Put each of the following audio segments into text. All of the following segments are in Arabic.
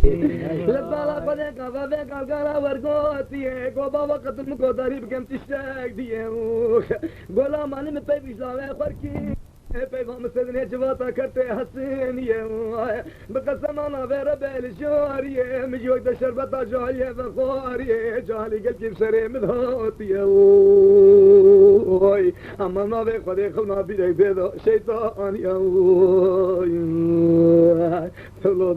لبالا قدك غابك القلا ورقوتي قوبا وقت المقدري بكم تشتاق ديوخ قولا ماني مطيب إجلاوي خوركي پیغام سدنه جواتا کرتے حسینیه بقسم انا غیر بالجاریه مجوک ده شربتا جالیه و خواریه جالی گل کیم سره مدهاتیه اوی اما ناوی خودی خونا بیرک دیدو شیطانیه اوی دلو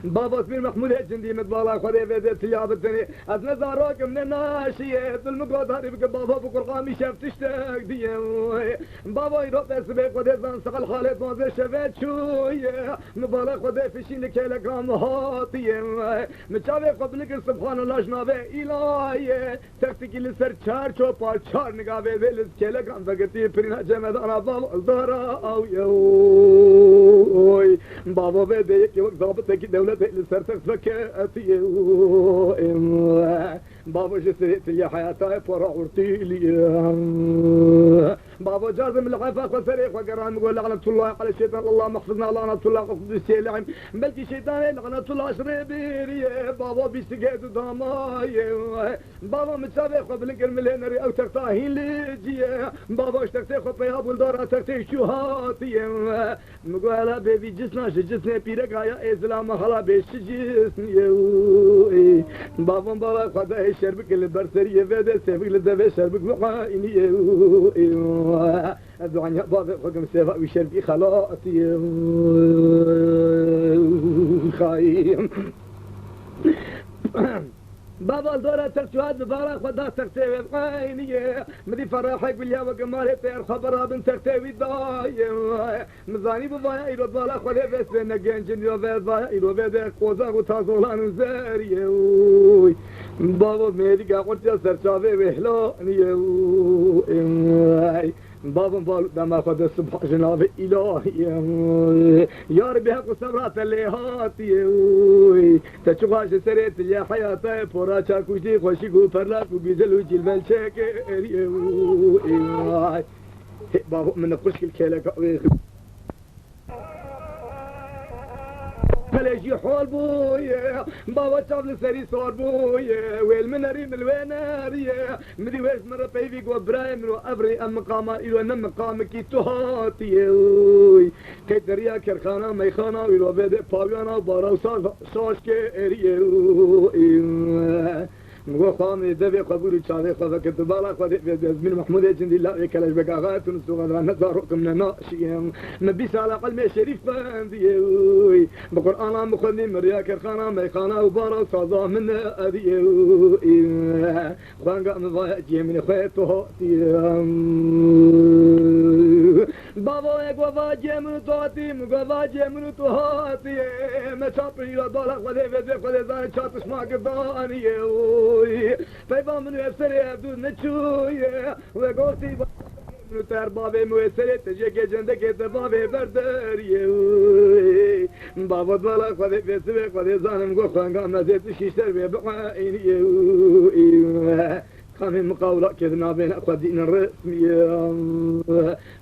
بابا سمیر محمود جندی مدبالا خودی ویده تیابتنی از نظاراکم نناشیه بالمقاداری بک بابا بقرقامی شفتش ديوي بابا يروح بسبي قد زان سقل خالد ما زي شفت شويه مبالغ قد في شي كيلوغرام هاتيه متشابه قبلك سبحان الله جنابه الهي تكتيك لسر چار چو پار چار نگاوه دل كيلوغرام فقتي برينا جمد انا بابا زهرا او يوي بابا بده يك وقت ضابط کی دولت لسر تفكتي بابا جسرت لي حياتي فرا عرتي لي بابا جازم العفاف وسريق وقران يقول لعنة الله على الشيطان الله محفظنا لعنة الله قصد السلام بلكي شيطان لعنة الله شريبيري بابا بيستقيد داماي بابا متسابق قبل الملينري او تقطاهين ليجي بابا اشتقتي خطي ابو الدار تقطي شو هاتي نقول هلا بيبي جسنا بيرك يا اسلام هلا بيش جسني بابا قد الشربك البرسريه فدا سيفك للدبي شربك وعيني الدنيا بابا حكم سيفا وشربي خلاصي خايم بابا الدورة ترتواد مبارك ودا ترتوي عيني مدي فرحك باليا وقمالي طير خبرها بنت ترتوي دايم مزاني بضايا إلو بالا خلي بس بينا جنجن يو بيضايا إلو بيدا قوزاق وتازولان زاري بابا ميدي قاقوت يا سرشافي وحلاني بابا بالو دما خد الصبح جناب إلهي يا ربي حق الصبرات اللي هاتي تشوفاش سريت يا حياتي فورا شاكوشي خوشيكو فرلاكو بيزلو جلبال شاكري بابا من قشك الكيلة فليجي حول بويا بابا شاف لسري صار بويا والمناري من الويناريا مدي ويش مرة بيفيك وبرايم وأبري أم مقاما إلو نم مقام كي تهاتي كي دريا كرخانا ميخانا إلو بيدي باويانا بارا وصاش كي إريا مگو خوامی دبی قبولی چاوی خواهد که تبالا خواهد من محمود جندی الله کلش بگاغات و نسوغان و نزاروکم نناشیم نبی سالا قلمی شریف بندیوی بقرآن مخدی مریا کرخانا میخانا و بارا و سازا من ادیوی خوانگا مضایع جیمین خواهد تو هاتیم بابا یک وفا جیمن تو هاتیم وفا جیمن تو هاتیم مچاپی را دالا خواهد وزی خواهد زانی چاتش ماکدانیوی پیغام منو افسر عبدو نچویه و گفتی منو تر بابه موسره تجه که جنده که تبابه برداریه بابا دوالا خواهد فیسوه خواهد زانم گو خوانگا مزید شیشتر بی بقائینیه خامي مقاولة كذنا بين أخوذين الرسمية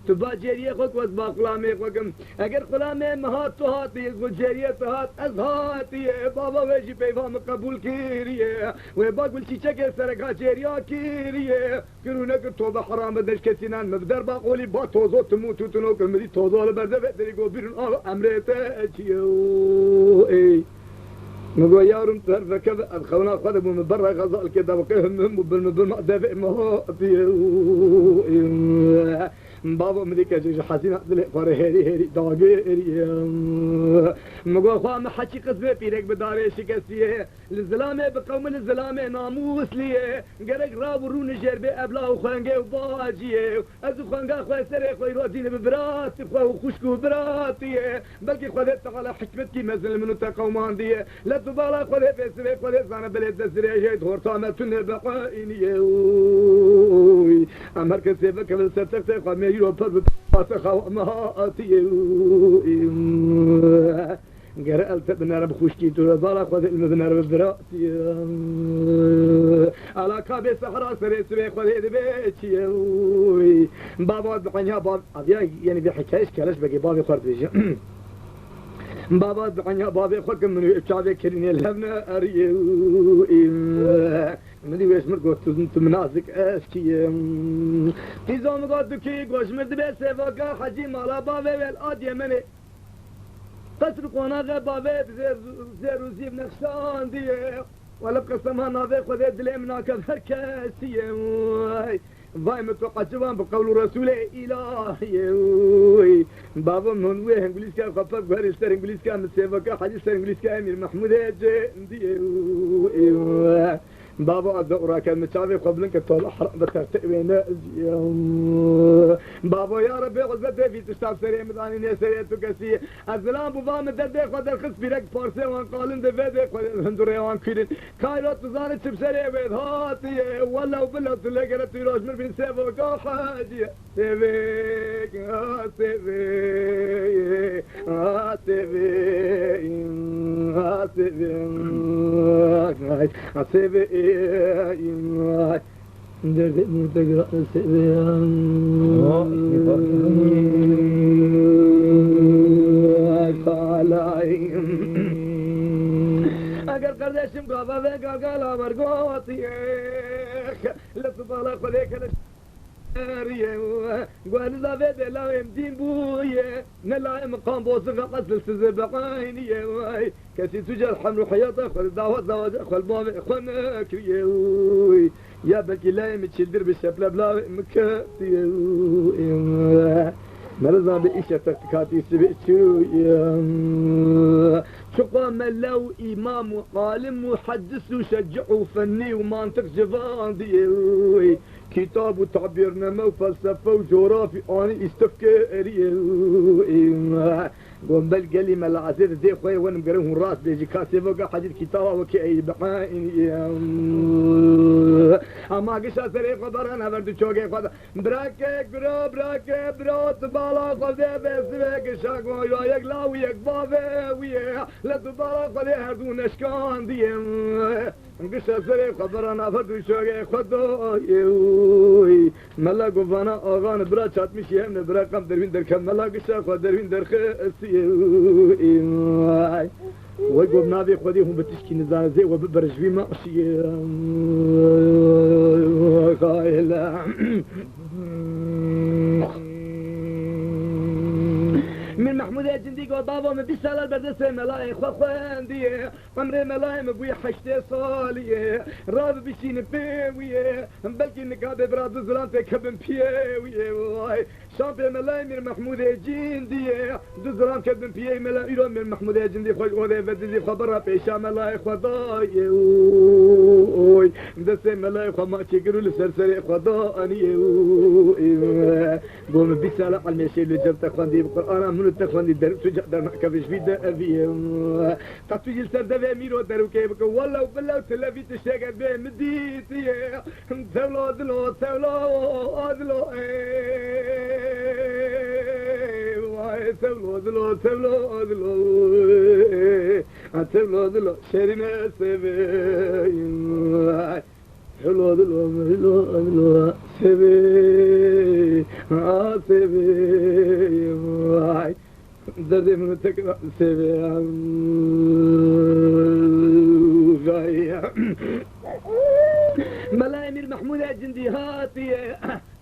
تبا جيريه خوك وزبا خلامي خوكم أجر خلامي مهات تهاتي يزبو جيريه تهات أزهاتي بابا ويجي بيفام قبول كيريه ويباقول شيشك سرقا جيريه كيريه كرونك توبة حرام بدنش كسينان مبدر باقولي با توزو تموتو تنوك المدي توزو لبرده بدري قو بيرون أمريتا أجيو نقول يا رم تعرف كذا الخونا خذوا من برا غزال كذا وقهم بالمقدافع مهاتي بابا مديك جيش حسين عبد الغفار هيري داغيري مقول خوا ما حكي قسمه بيرك بداري شكسيه الزلامه بقوم الزلامه ناموس ليه قرق راب ورون جربي ابلا وخانقه وباجيه از خانقه خوا سري خوا يرودين ببرات خوا وخشكو براتي بلكي خذت على حكمتي مزل منو تقومان دي لا تبالا خذ فيسبي خذ زانا بلد دسري جيت هورتامه تن بقاينيه امرك سيبك بالسرتك خوا يو برد خوا مهاتي قرأت بنار بخشكي تولى خذ المبنار براتي على كابي صحراء سري سري خذ بيتي بابا بقنيا باب أبيا يعني بحكايش كلاش بقي بابي خرد بيجي بابا دعانيا بابا خوك منو ابشابي كريني لهبنا اريو مني ويش مرقو تزنت منازك اسكي تيزوم قد كي قوش مرد بسيفاقا حجي مالا بابا والآد يمني قصر قونا بابا زير وزيب نخشان ديه ولا بقسمها ناظر خذ دلي مناك هركاسيه فاي متوقع جوان بقول رسول إلهي بابا من وين انجليز كان خفاف بهر سر انجليز كان مسيفك حديث سر انجليز كان امير محمود جندي بابا الدورة كان متشافي قبلك طول حرق بترتقبنا بابا يا ربي غزة في تشتاف سريع مداني نسريع تكسي الزلام بابا مدد خد الخص بيرك فارسي وان قالن دفيد خد الهندوري وان كيرين كايرو تزاني تشب سريع بيد هاتي ولا وبلا تلاقي رتيروش من بين سيفو كاحاجي سيفيك سيفيك سيفيك سيفيك درد مرتقى سبيان اگر قردشم قابا و قاقالا مرقوطي لطبالا خليك قوان زافي دلاوي مدين بويا نلاقي مقام بوصغة قتل سزر بقاينية كسي تجا الحمل حياطة خل دعوة زواج خل بابي خل كريوي يا بكي لا يمتشدر بالشبلة بلا مكاتي مرزا بإيشة تكاتي سبئتو شقا ملو إمام وعالم وحدث وشجع وفني ومنطق جفان ديوي كتاب وتعبير نما وفلسفة وجغرافي أنا استفكاري قنبل قلي العزيز دي خوي وانا مقرهم الراس بيجي كاسي فوق حديث كتاب وكي أي بقائني أما قشا سري خبر أنا بردو شوقي خبر براكي برو تبالا خذي بسبك شاك وياك لا وياك بابي ويا لا تبالا خذي هردون اشكان ديم قشا سري خبر أنا بردو شوقي خدو ملا قفانا آغان برا چاتمش يهم برا قم دروين در كم ملا قشا خد دروين در خسي ويقوم نادي خدي هم بتشكي نزان زي وببرجوي ماشي قايلة من محمود جندي قضاوة من بيسال البردسة ملاي خواندية عمري ملاي مبوي حشتي صالية راب بيشين بيوية بلكي نقابي براد زلان في كبن بيوية شامبي ملاي من محمود جندي زلان كبن بيوية ملاي إيران من محمود جندي خوش غودي بدزي خبرها بيشا ملاي خداي مدسة ملاي خما تشكروا لسرسري خداني قوم بيسال على المشي اللي جبت خواندي بقرآن من التخواني در تجا در محكفش في دأبيهم تطويل سردة ميرو درو كيبك والله وبالله وتلافي تشتاقت بيه مديتي تولو دلو تولو دلو شرنا سبين حلو دلو سبين سبين دردي من التكرار سبين ملايم المحمود الجندي هاتي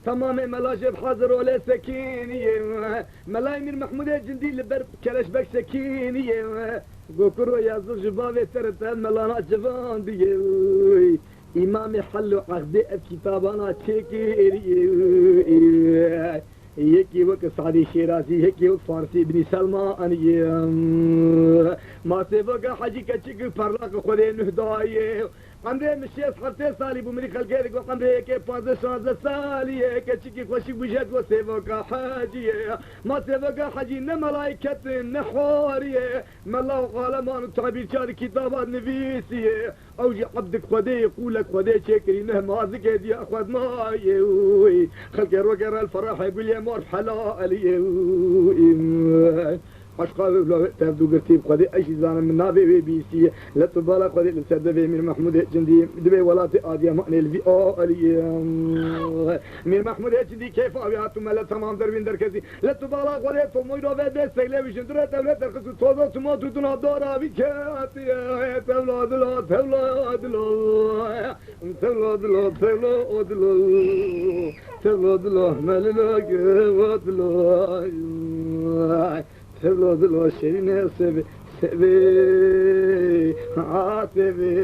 تمام ملاجب حاضر ولا سكينية ملايم المحمود الجندي لبرب كلاش بك سكينية قوكرو يا زوج بابي ترت ملانا جفان دي إمامي حلو عقدي كتابانا تشكيري يكي وك سعدي شيرازي يكي وك فارسي بن سلمان ما سيبقى حاجي كتشكي فرلاق خذي نهدايه عمري مشيت حتى سالي بمري خلقيرك وعمري كي 15 سالي كتشكي خوشي بوجد وسيبقى حاجي ما سيبقى حاجي ملايكة نحوري ملا وقالمان التعبير كان كتابات نفيسية اوجي عبدك خذي يقولك خذي شكري نهمازك دي اخذ ماي خلقير وقر الفرح يقول يا مور حلالي عشقا ولا تبدو قرتيب قدي أي زان من نابي بيسي لا تبالا قدي لسدبي من محمود جندي دبي ولا تأدي معني الفي علي من محمود جندي كيف أبياتم لا تمام دربين دركزي لا تبالا قدي تومي رو بده سيله بيشندره تبلا ترخص توزو تمو تدنا دورا بكاتي تبلاد لا تبلاد لا تبلاد لا تبلاد لا تبلاد لا ملنا قوات لا تبلاد لا شيرين سبي سبي عاتبي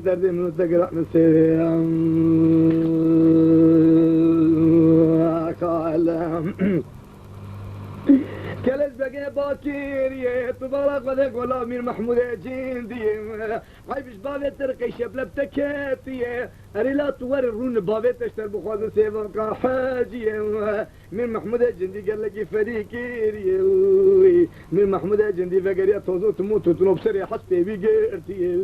دردي من تقرأ من سبي كلش بقى باكير تبارك قدك ولا مير محمود جندي عايش بابي ترقي شبلب تكاتي اريلا تور الرون بابي تشتر بخوز سيفن كحاجي مير محمود جندي قال لك فريكير مير محمود جندي فقريا توزو تموت تنوبسري حسبي بيقرتي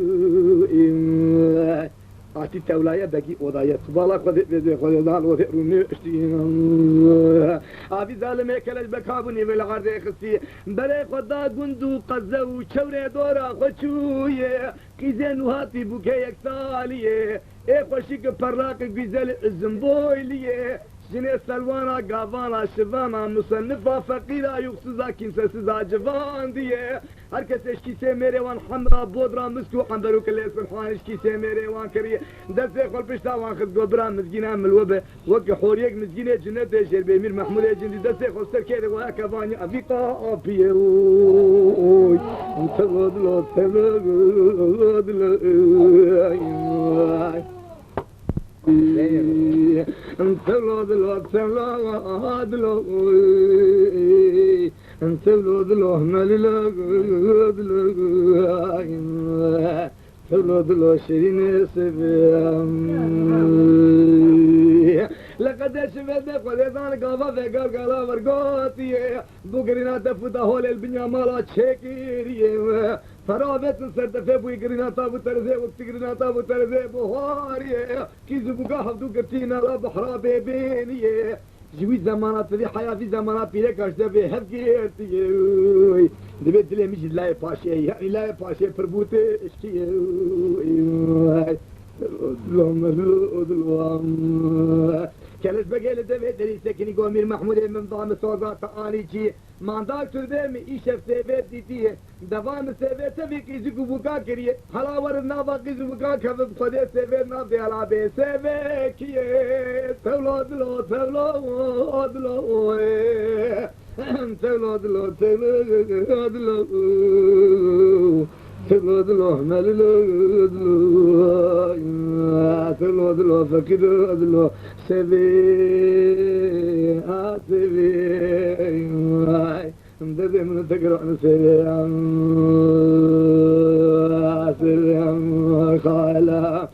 أعطي تولاية بقي وضايا تبالا قد بده قد دال وثروني اشتينا أبي ظالم كلش بكابوني بالعرض خسي بري قدا جندو قزو شوري دورا خشوية كيزن وهاتي بوكي يكسالية إيه خشيك براك بيزل الزنبويلية جني سلوانا قافانا شفانا مصنفا فقيرا يقصزا كنسا سزا جفان ديه هركس اشكيسي ميريوان حمرا بودرا مسكو حنبرو كل سبحان اشكيسي ميريوان كريه دسي خل بشتا وان خد قبرا مسكينا من الوبه وكي حوريك مسكينه جنة شير بيمير محمود جندي دسي خل سركيري وهكا فاني افيقا ابيروي انتظر لو تبلغ انتظر لو تبلغ انت ولد الله مللا ولد الله شيرين سبيان لقد شفت قديسان قافا في قرقلا ورقاتي بقرنا تفوت هول البنيا مالا تشكيري فرابت سرت في بوي قرنا تابو ترزي وقت قرنا تابو ترزي بوهاري كيزو بقى حفظو قرتينا لا بحرا بيبيني جوي زمانات في حياة في زمانات في لك أشتى في هفكيرتي دبيت لي مش لا يباشي يعني لا يباشي فربوتي اشتي كانت بقى لدبيت لي سكني قومير محمود من ضام صوغات آني جي ما داك تردمي إيش في ديتي دوام سيفي تبي كيزي كوبوكا كريه هلا ورنا باقي زوكا كذب خدي سيفي نابي على بي سيفي كيه تولد لو تولد لو تولد لو تولد لو تولد لو مللود لو تولد لو فكيد لو سيفي سيفي مدري من تقرأ نسيان سيان خالا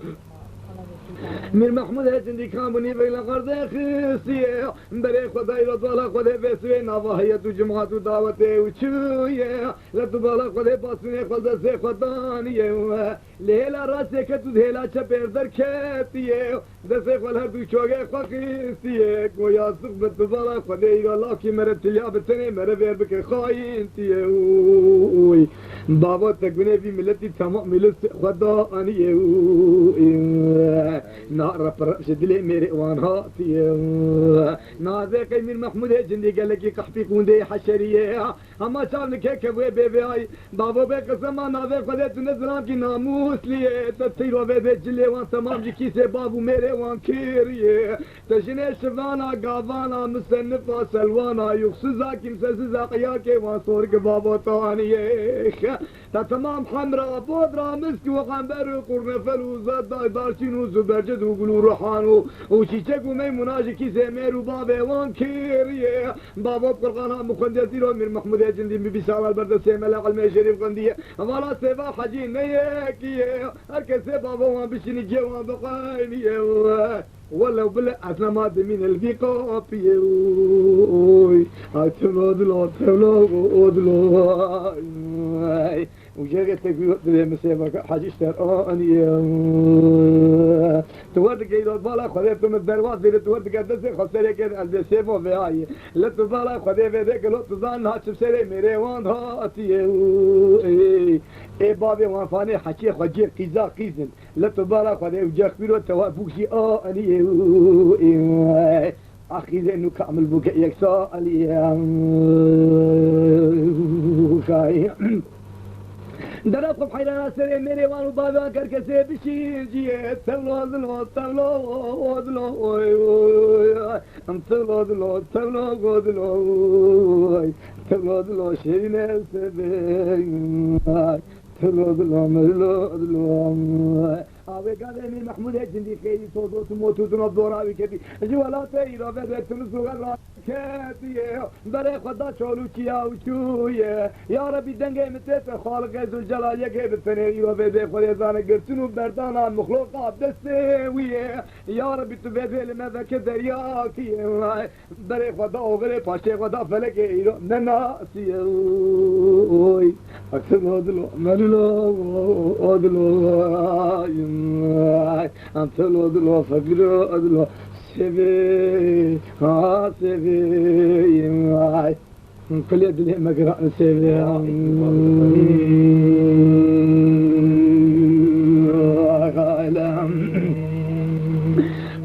من محمود هجندي كاموني بين الأرض خيسية بري خداي رضالا خداي بسوي نواهية جماعة دعوته وشوية لا تبالا خداي باسوني خدا سي خدانية ليلا راسي كتو دهلا شبير در كتية دسي خلا دو شوغي خاكيسية كويا سقبت تبالا خداي الله كي مرتليا بتني مربير بك خاينتية بابا تقبني في ملتي تمام ملت خدانية نعرف شدلي ميري وانها في نازك من محمود جندي قال لك قحطي كوندي حشريه اما شافنك هيك بيبي بابا بك زمان نازك خدت نزلان كي ناموس لي تطيروا بيبي جلي وان تمام جي سي بابو ميري وان كيريه تجني شفانا قافانا مصنفا سلوانا يخصزا كمسزا قياكي وان صورك بابا طانيه تمام حمراء بودرا مسك وقنبر وقرنفل وزاد دارشين وزبرجد وقلو روحانو وشيشك وميموناجي كيسي ميرو بابي وان كيريه بابا بقرقانا مخندسيرو من محمود جندي ببسال البرد سيملا علمي شريف قندية ولا سيبا حجين ميكيه هركسي بابا وان بشيني جي وان بقاينيه ولو بلا أسلامات من البيقا في تبلو وجاءت تقول مسافة حاجة اشتراني تورد كيلو بالا خذيت من الدروات دي تورد قدسي خسري كده البسيفو في هاي لا تبالا خذي في ذاك لو تزان هاتش بسري ميري وان هاتي اي بابي وانفاني حكي خجي قيزا قيزن لا تبالا خذي وجاك بيرو توافوكي اني اخي زينو كامل بوك يكسا علي درب حيلا سري ميري وانو بابا كركسي بشي جيه تبلو دلو تبلو دلو تبلو دلو تبلو دلو تبلو دلو شيرين سبي تبلو دلو ملو دلو آوه قال امیر محمود جندی خیلی توضو تو موتو دنو دوراوی کردی جوالات ایرا بده تنسو غرا کردیه برای خدا چالو چیا و چویه یا ربی دنگه متف خالق زلجلال یکه بتنه ایرا بده خود زانه گرتنو بردانا مخلوقات دستویه یا ربی تو بده لماذا که دریا کیه برای خدا اوغره پاشه خدا فلک ایرا نناسیه اکثر نادلو ملولو آدلو أنتلو دلو فقرو دلو سبي سبي كل يد مقرأ سبي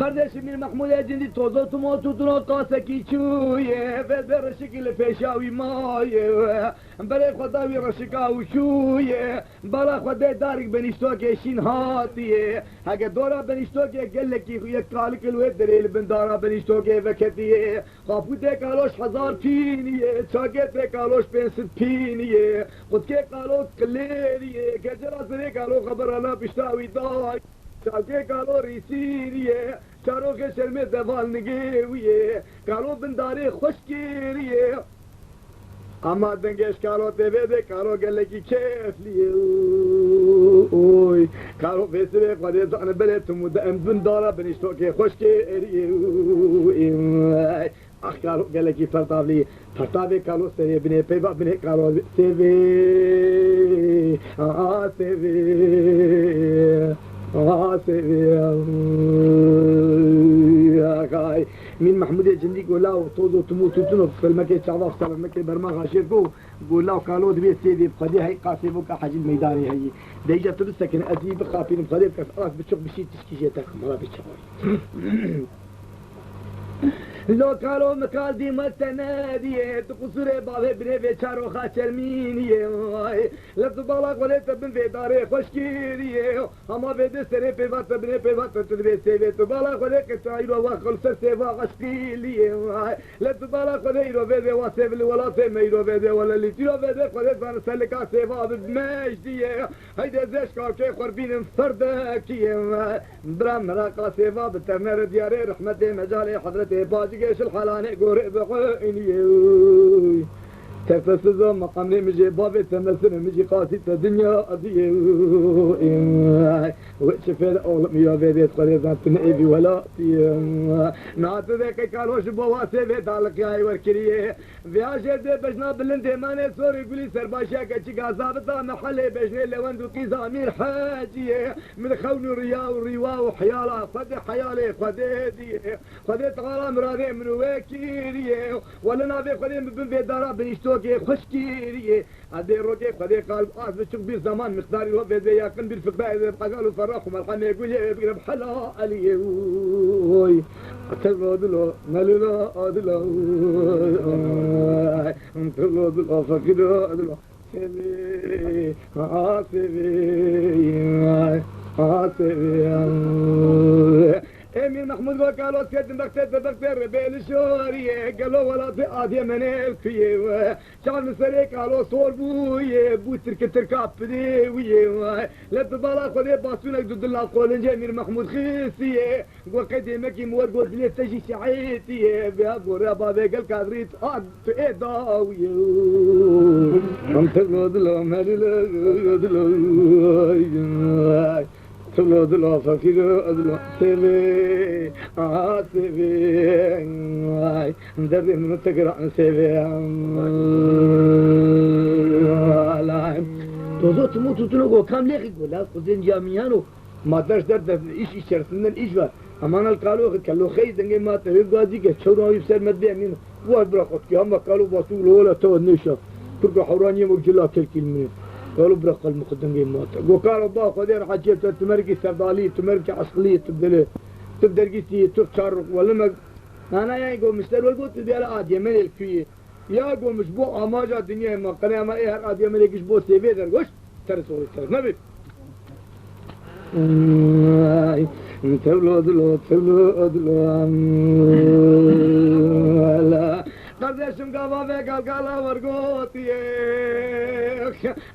Kardeşim bir Mahmud Ecindi tozotumu oturtun kaseki çuye ve bir şekilde peşavi maye bere khoda bir rashika uşuye bala khoda darik benişto ke şin hatiye hage dora benişto ke gelle ki ye kalik el derel bendara benişto ke veketiye kapute kaloş 1000 piniye çagete kaloş 500 piniye kutke kaloş kleriye gecera zere kalo khabar ala piştavi day چاکے کالو ریسیریے چاروں کے سر میں زوال نگے ہوئے کالو بندارے خوش کیریے اما دنگیش کالو تیوے دے کالو گلے کی کیف لیے اوئی کالو فیسرے قدے زان بلے تمو دائم بندارا بنشتو کے خوش کیریے اخ کالو گلے کی پرتاب لیے پرتابے کالو سرے بنے پیبا بنے کالو سیوے سیوے من محمود الجندي قول له طوزو تموت تنوف في المكي شعباف صار المكي برما غاشيركو قول له قالوا دبي سيدي بقدي هي قاسبو كحاج الميداني هي ديجا تبسكن ازي بخافين بقدي كفاك بتشوف بشي تشكيجتك ما بتشوف لو قالوا مكال دي متنادية تقصري بابه بني في چارو خاچر مينية لفظ بالا قولت بن في داري خوشكيرية اما بده سري پیوات بني پیوات تدبي سيوه تو بالا قولت كتايرو واخل سر سيوا غشقيلية لفظ بالا قولت بده واسيب الولا سيميرو بده ولا لتيرو بده قولت فان سلكا سيوا بمجدية هيدا زيش كاوكي خربين فردكية برام مراقا سيوا بترنر دياري رحمتي مجالي حضرتي باجي ايش الحلانة قورئ بعيني تفسزو مقامي مجي بابي تمثل مجي قاسي الدنيا أديه وشفيد أولم يا بيديت قريبا تنقبي ولا نعطي ذاك كالوش بواسي بيت على كياي وركريه فياجي دي بجنا بلندي ماني سوري قولي سرباشا كتشي قازابتا محلي بجني لوندو قيزا أمير حاجيه من خون ريا وريوا وحيالا خدي حيالي خدي خدي تغالا مرادي من وكيريه ولا نافي خدي بن في دارا بنشتو که خشکیریه ادی روکه خدای قلب آز بچک بی زمان مقداری رو بده یاکن بیر فقه اذا بقال و فرح و ملحمه يقول يبقى بحلا عليه وي تلودلو ملولو ادلو تلودلو فكرو ادلو سيبي سيبي امير محمود قالوا سيد دكتور بين شوريه قالوا ولا في منافيه شعر مسري قالوا صور بويه بو تركاب بدي ويه لا تبالا خذي باسونك ضد الله قول امير محمود خيسيه وقديمك مود قلت لي تجي شعيتي بها بورابا قال كادريت ايه داويه انت قلت لهم هذه تولد له فكير أدلو سبي سبي ندري من تقرأ سبي لا توزو تموت تنوغو كم ليخي لا خزين جاميانو ما درش درد إيش içerisinden iş var. Aman al kalu kallo خي دنگه ما تهيب غازي ke çorayı يبسر مدي امين واد برقت ki ama kalu basul ولا تو نشا تركو حورانيه مجلا كلمه قالوا برق المقدم مات وقال الله قدير حجيت تمرقي سردالي تمرقي عسقليه تبدأ قيتي تفشر ولا ما انا يعني قول مستر والقلت دي على عاد يمن الكويه يا قول مش بو اماجا الدنيا ما قناه ما ايه عاد يمن ليش بو سيفي در وش ترسو نبي تولد له لا Kardeşim kafa ve kalkala var gotiye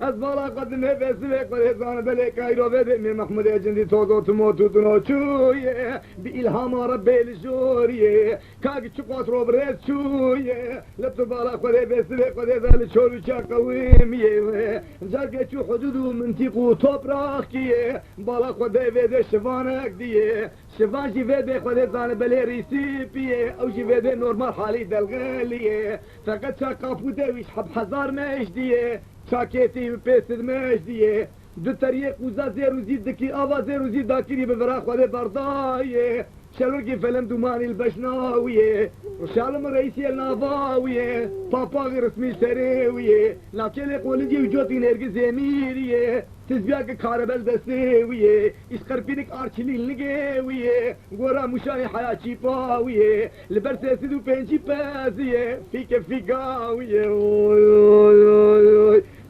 Az bala kadın nefesi ve korezanı bele kayro ve de mir Mahmud Ecindi togo tumo tutuno çuye Bi ilhama rabbeli joriye Kagi çukat robrez çuye Leptu bala kore besi ve korezanı çoru çakavimiye Zarge çu hududu mintiku toprak kiye Bala kode ve de şivanak diye شفان جيفيدي خذي زان بلي ريسيبيه او جيفيدي نورمال حالي دلغاليه فقط شاكافوده ويشحب حزار ماجديه شاكيتي بيسد ماجديه دو طريق وزا زيرو زيدكي افا زيرو زيد داكيري بفرا خذي بردايه شالوكي فيلم دوماني البشناويه وشالم رئيسي النافاويه بابا رسمي سريويه لكن قولجي وجوتي نرجي زميريه تزبياك كاربل دسويه اسقربينك ارشلين لقويه غورا مشاي حياتي باويه لبرسي سيدو بنجي بازيه فيك فيقاويه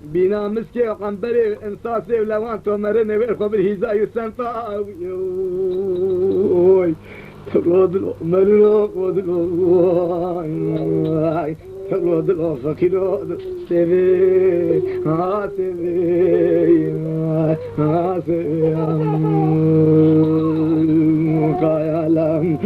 بنا مسكي وقنبري انصاصي ولوان تومرني ويرخو بالهزاي وسنطاويه تولد له ملو ودلو تولد له فكيلو سيفي سيفي قايلام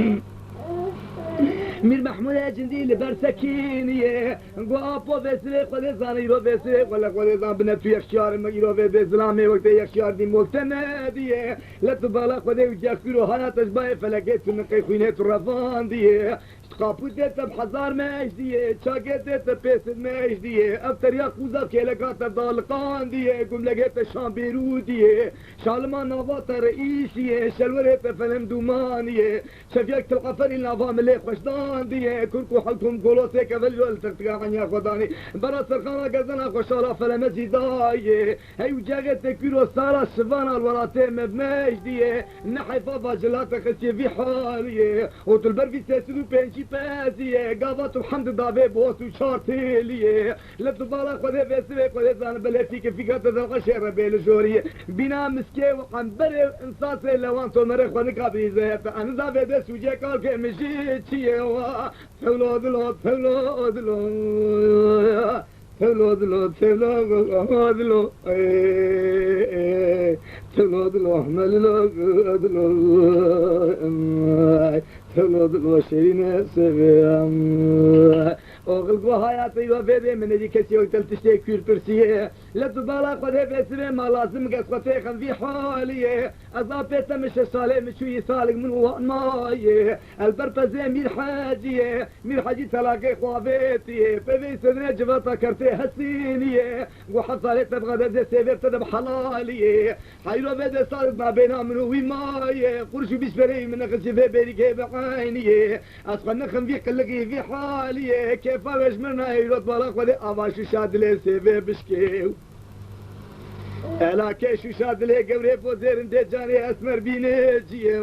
مير محمود اجندي لبرسكينيه قوابو بسري قولي زاني رو بسري ولا قولي زان بنتو يخشار مگيرو بسلامي وقت يخشار دي ملتناديه لا تبالا قولي وجاكيرو حياتش باي فلقيت نقي خوينيت الرفان ديه قاپوتت بحزار ماجديه چاگتت بيسد ماجديه افتر يا خوزا كيلقات دالقان ديه قم لقيت شام بيروديه شالمان نافات رئيسيه شلورت فلم دومانيه شفيك تلقفر النافا ملي خوشدان ديه كركو حلكم قولوتي كفل والترتقا عنيا خداني برا سرخانا قزنا خوشالا فلم جدايه هاي وجاغت كيلو سارا شفانا الوراتي مبماجديه نحيفا فاجلات خسي في حاليه وتلبر في سيسدو بنشي بازيه قاضت الحمد دابي بوس وشارتيليه لبت بالا خذي بسوي خذي زان بلتي كيف تذوق شير بين جوريه بنا مسكي وقنبري انصاصي لوان تمر خوني قبيزه انا زابي دس وجه قال كمشي تشي تولد له تولد له تولد له تولد له تولد له احمل له تولد له شيرين سبيام اوغل قو حياتي وفيدي من دي كسي وقتل تشتي كير برسيه لا تبالا قدي بسبي ما لازم قصتي خن في حاليه اضافت مش صالح مشوي صالح من مايه البربزي مير حاجي تلاقي خوافيتي بيبي سدنا جبطه كرتي حسينيه وحصلت تبغى دز سيفر تدب حلاليه حيرو بدا صار ما بينا من ومايه قرش بيسبري من خشي في بيري بعينيه اصلا خن في قلقي في حاليه كيف وجمرنا يرد بالك ودي اباش شاد لي سيفي بشكيو الا كيش شاد لي قبري بوزير انت جاني اسمر بينيجي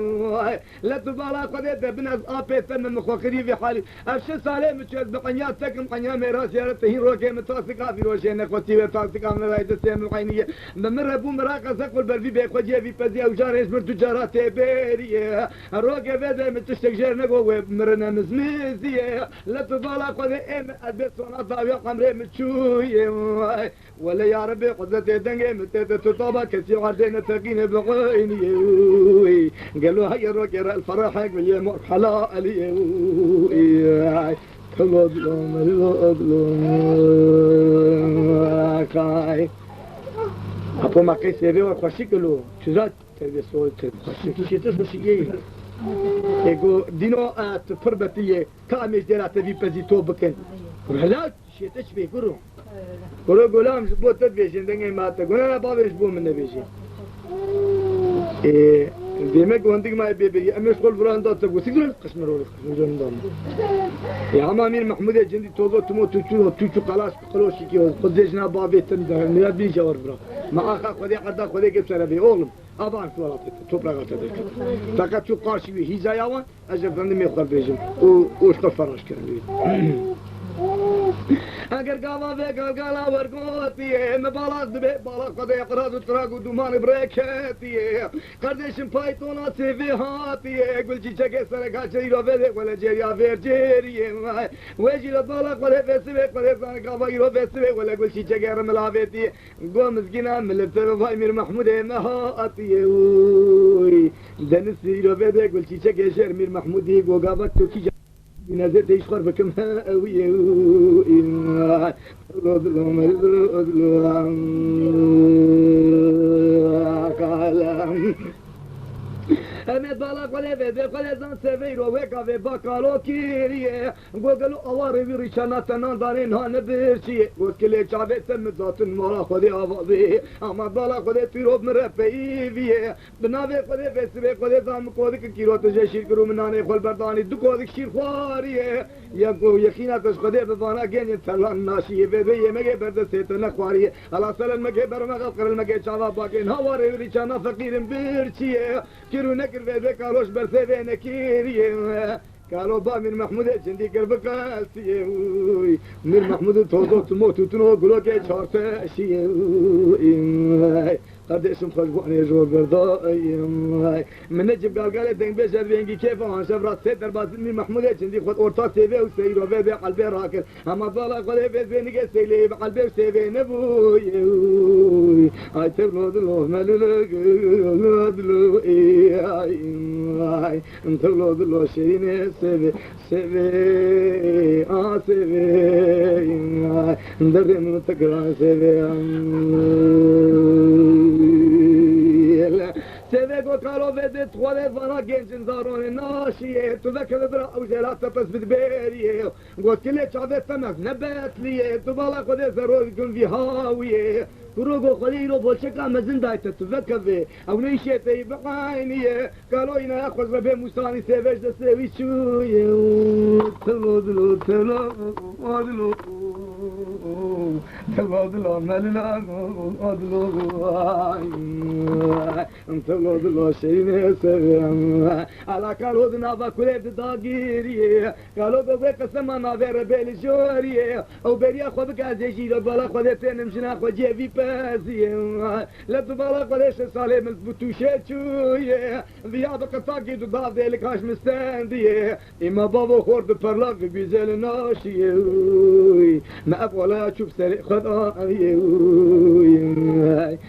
لا تبالا قد بنز ابيت من مخوخري في حالي افش سالم تشد بقنيات تكم قنيا ميراث يا تهين روكي متوسقا في روشين اخوتي وتوسقا من رايد السيم العينيه ممر ابو مراقه سقل بالبي بيخوجي في بزي وجار اسمر تجارات بيريه روكي بدا متشتجر نقو مرنا مزمزي لا تبالا قد ام ادبس ونضا يا قمري متشوي ولا يا ربي قدرتي دنجي تطابا كسي عدينا تقين بغيني قالوا هيا روكر الفرح من يوم حلالي تلود لهم الود لهم تو مکه سیوی و خوشی کلو چیزا تربیه سوال خوشی چیزا خوشیه اگو دینو پر بتیه کامیش دیرات بی پزی تو بکن هلا شیطه چی بکرو کرو گلام بوتت بیشین دنگه ماته گنا بابش بو من بیشین demek ondik ma bebeği emeş kol buranda tabu sigral kısmır olur kısmırından ya ama Amir Mahmud Efendi tozo tumo tuçu kalas koloşi ki kuzejna babetten da ne bir cevap bırak ma aka kodi kadar kodi gepsere be oğlum aban tuvalat toprak atadı fakat şu karşı bir hizaya var efendim mekar bejim o usta faraş kendi اگر گاوا به گلگلا ورگوتیه مبالاز دبه بالا قده اقراض و تراغ و دومان برکتیه قردشم پایتونا سیوی هاتیه گلچی چکه سرکا چری رو بده ولی جریا ویر جریه ویجی رو بالا قده فسیبه قده زنگاوایی رو فسیبه ولی گلچی چکه رملاویتیه گو مزگینا ملبته بفای میر محمود مهاتیه دنسی رو بده گلچی چکه شر میر محمودی گو گاوت تو کی بنزلت يشخر بكم هاوية Ahmet Bala kole ve kole zan seveyro ve kave bakalo kiriye gogelu avar bir çanatan darin han birçi goskele çave semdatın mara kode avazi ama Bala kode tiro mrepeyi viye binave kode vesve kode zam kode kiro te şir kuru nane kol bardani du kode şir khariye ya go yakina tas kode bana gen talan naşiye ve yemege berde setene khariye ala salan mege berma qal mege çava bakin havar bir çana fakirin birçi kirune ve karoş berse nekiriye kalo ba Mir Mahmud Efendi kerbekasiye Mir Mahmud tozo tumo tutuno gloke çarse şiye kardeşim hoşbani zor berdayım من نجيب قال دنگ بشر بينجي كيف هون شفرات سيتر باز Mir Mahmud Efendi خد orta seviye و سيرو ve qalbi rakir ama dala qale bezbeni geseli qalbi seviye ne bu ay tevlodlo melulodlo ay tevlodlo şerine seve seve a seve derin tekrar seve seve go kalo vede tvore vana gencin zarone naşiye tu vekele bra avjelat pes bidberiye go kile çave temaz nebetliye tu bala kode zarol gün vihawiye Kurugo خليلو بولشكا مزن دايت تفكفي او نيشيتي بقاينيه قالوا ينا ياخذ ربي موساني سيفش دسوي شويه تلودلو تلودلو تلودلو مالنا تلودلو تلودلو شيني سيفم على قالوا دنا كليف داغيريه قالوا بك سما نافر بيل جوريه او بريا خذ كازيجي بلا خذتين مشنا خجي في لا تبالغ قديش صالح مزبوطوشه چويه ويا بقطاقي دباب ديلك هاش مستنديه اما بابا خورد برلاق بيزل ناشيه ما ابغى اشوف سريع خدايه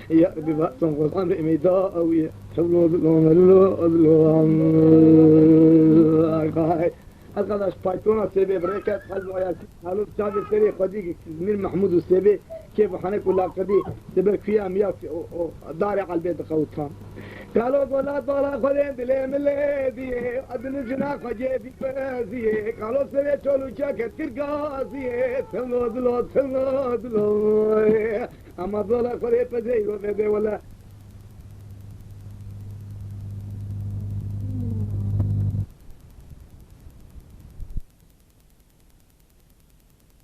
يا ربي بقصن قصان ميداويه تولد arkadaş paytona sebe بركات خلوا عيالتي قالوا شاف السري قديك زميل محمود والسبي كيف حناكل قدي سبك فيها مياه داري على البيت قوتها قالوا ولا طلع خلين دلي من ليدي ادن جناح جيبي بازي قالوا سبي تولو جاكيت كرغازي تلو اما طلع خلين بزي ولا